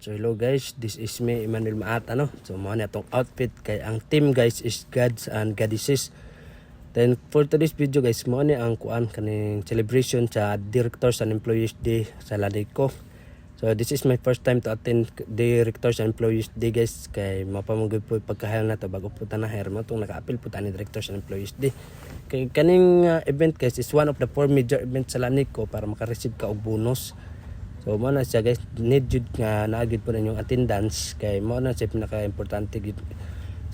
So hello guys, this is me Emmanuel Maata no. So mao na atong outfit kay ang team guys is Gods and Goddesses. Then for today's video guys, mao ni ang kuan kaning celebration sa Directors and Employees Day sa Lanico. So this is my first time to attend Directors and Employees Day guys, kay mapamugod po pagkahayal na to bago po ta na hire mo tong naka-appeal po ta ni Directors and Employees Day. Kay kaning event guys is one of the 4 major events sa Lanico para maka-receive ka og bonus. So mo na siya guys, need jud nga naagid po ninyong attendance kay mo na siya pinaka-importante gid.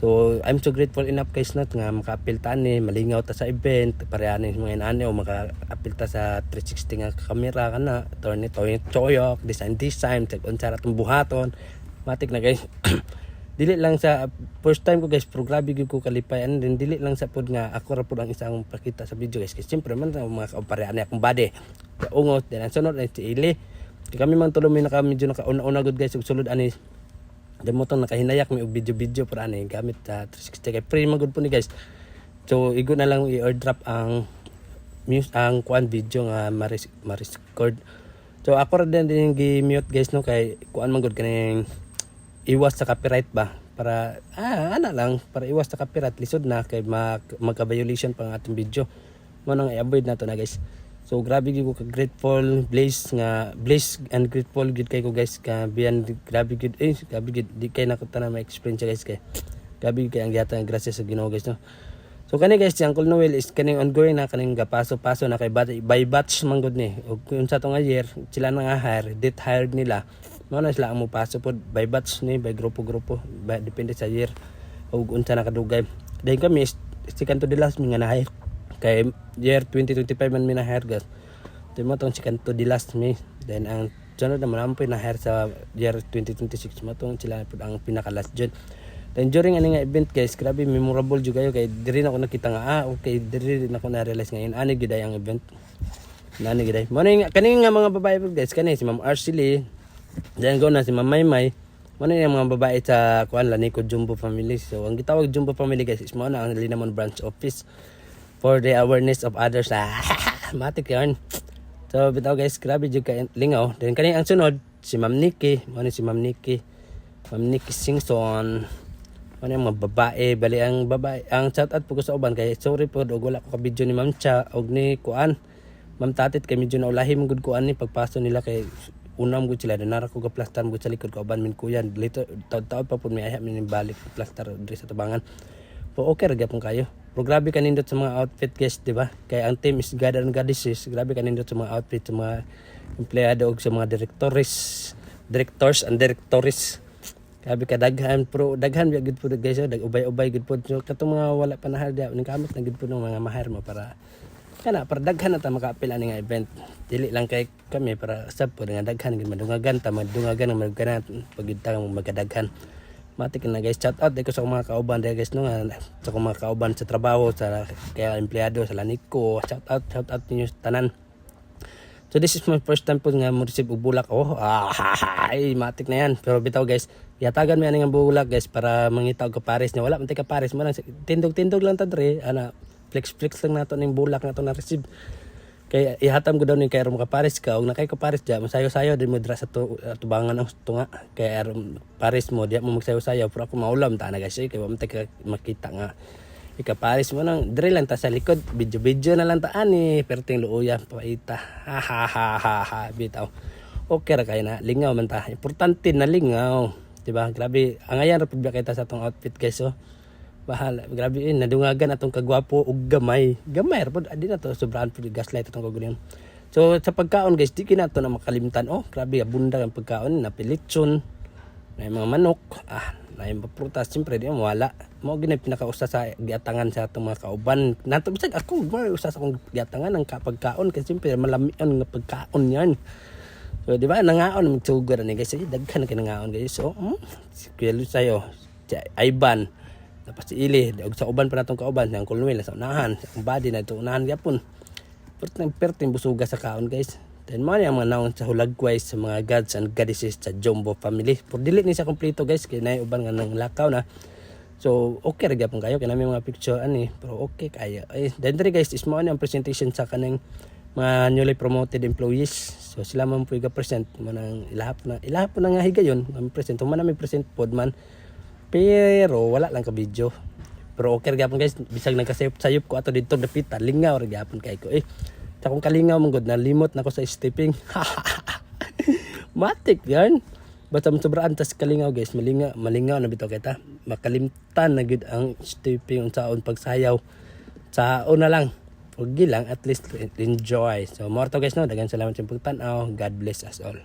So I'm so grateful enough guys not nga maka-appeal ta ni malingaw ta sa event, pareha ni mga inani o maka-appeal ta sa 360 nga camera kana, turn choyok, design check unsa ratong buhaton. Matik na guys. Dili lang sa first time ko guys, pero grabe gyud ko kalipay and then dili lang sa pod nga ako ra pod ang isang pakita sa video guys. Kasi siyempre man mga pareha ni akong body. Ungot din ang sunod ay si Ili. Kami man tulo may medyo nakauna-una good guys ug sulod ani demo tong nakahinayak mi og video para ani gamit sa 360 kay free man good po ni guys. So igo na lang i-airdrop ang kuan video nga ma-record. So ako ra din gi-mute guys no kay kuan man good kaning iwas sa copyright ba para ana lang para iwas sa copyright lisod na kay magka-violation pang atong video. Mo nang i-avoid na to na guys. So grabe gyud ko grateful, blessed and grateful gid kay ko guys ka biyan grabe gid di kay nako tanan ma-explain siya guys kay grabe kay ang gihatag grasya sa Ginoo guys no. So kani guys si Uncle Noel is kaning ongoing na kaning gapaso-paso na kay by batch man gud ni ug kun sa tong year sila nang hire date hired nila mo na sila ang mopaso pod by batch ni by grupo depende sa year ug unsa nakadugay. Dahil kami second to the last mi nga na hire kay year 2025 man mi na hire guys. Mo tong second to the last mi. Then ang sunod naman ang na hire sa year 2026 mo tong sila pud ang pinaka last jud. Then during ani nga event guys, grabe memorable jud kayo kay diri na ako nakita nga okay diri na ako na realize ngayon ani gid ang event. Nani gid ay. Mo ni kani nga mga babae guys, kani si Ma'am Arcely. Then go na si Ma'am Maymay. Mo ni ang mga babae sa kuan Lanico Jumbo Family. So ang gitawag Jumbo Family guys is mo na ang Linamon branch office for the awareness of others. Matik yan. So bitaw guys, grabe jud ka lingaw. Then kani ang sunod si Ma'am Nikki, mo ni si Ma'am Nikki Singson. Ano yung mga babae, bali ang babae, ang shout out po ko sa uban kay sorry po og wala ko ka video ni Ma'am Cha og ni kuan Ma'am Tatit kay medyo naulahi man gud kuan ni pagpaso nila kay unam gud sila dinara ko ga plaster gud sa likod ko uban min kuyan dito taud-taud pa pud may ayha min balik plaster diri sa tabangan. Po okay ra gyapon kayo. Pero grabe kanindot sa mga outfit guys, di ba? Kay ang team is God and Goddesses, grabe kanindot sa mga outfit sa mga empleyado og sa mga directors and directores. Grabe ka daghan, pero daghan gyud po guys, dag-ubay-ubay gyud po. So katong mga wala pa na hard ning kamot na gyud po ng mga mahir mo para para daghan na ta maka-appeal ani nga event. Dili lang kay kami para sab po nga daghan gyud madungagan pag ta magkadaghan. Matik na guys, shout out ko sa mga kauban guys no nga sa mga kauban sa trabaho sa kaya empleyado sa Lanico. Shout out ninyo tanan. So this is my first time po nga mo receive og bulak. Matik na yan. Pero bitaw guys, yatagan mi ani nga bulak guys para mangita og kapares niya. Wala man tay kapares man tindog lang ta dre ana flex lang nato ning bulak nato na receive. Kay ihatam ko daw ni kay aron kapares ka og nakay kapares dia masayo-sayo din mo dra sa tubangan ang tunga kay aron pares mo dia mo magsayo-sayo pero ako maulam ta na guys kay wa man tay makita nga ikapares mo nang dire lang ta sa likod video na lang ta ani perting luoya paita bitaw okay ra kay na lingaw man ta importante na lingaw diba grabe ang ayan ra pud kita sa tong outfit guys bahala grabe nadungagan atong kagwapo ug gamay ra pud adi na to sobraan pud gaslight atong kagulion. So sa pagkaon guys di kinato na makalimtan grabe abunda ang pagkaon na pilitson na mga manok na yung prutas siyempre di mo wala mo gina pinakausa sa giatangan sa atong mga kauban nato bisag ako usa sa akong giatangan ang kapagkaon kasi siyempre malamion nga pagkaon yan. So di ba nangaon magsugo ra ni guys daghan kay nangaon guys. So si Kuya sayo Ivan tapos si Ili, og sa uban pa natong kauban, ang Kulnuel sa unahan, ang body na ito unahan gyapon. Perting busuga sa kaon guys. Then mo ang mga naon sa hulagway sa mga Gods and Goddesses sa Jumbo Family. Pero dili ni sa kompleto guys, kay nay uban nga nang lakaw na. So okay ra gyapon kayo kay nami mga picture ani, pero okay kaya. Then diri guys, is mo ang presentation sa kanang mga newly promoted employees. So sila man po present manang ilahap na nga higayon ang present man namin present pod man, pero wala lang ka video. Pero okay gyapon guys, bisag nagkasayop-sayop ko ato dito dapitan lingaw ra gyapon kay ko ta kung kalingaw mong god na limot na ko sa stepping. Matik yan. Basta sobraan tas kalingaw guys, malingaw na bitaw kita. Makalimtan na gid ang stepping unsaon pagsayaw. Sao na lang. Huwag lang, at least enjoy. So more to guys no, dagan salamat sa pagtanaw. God bless us all.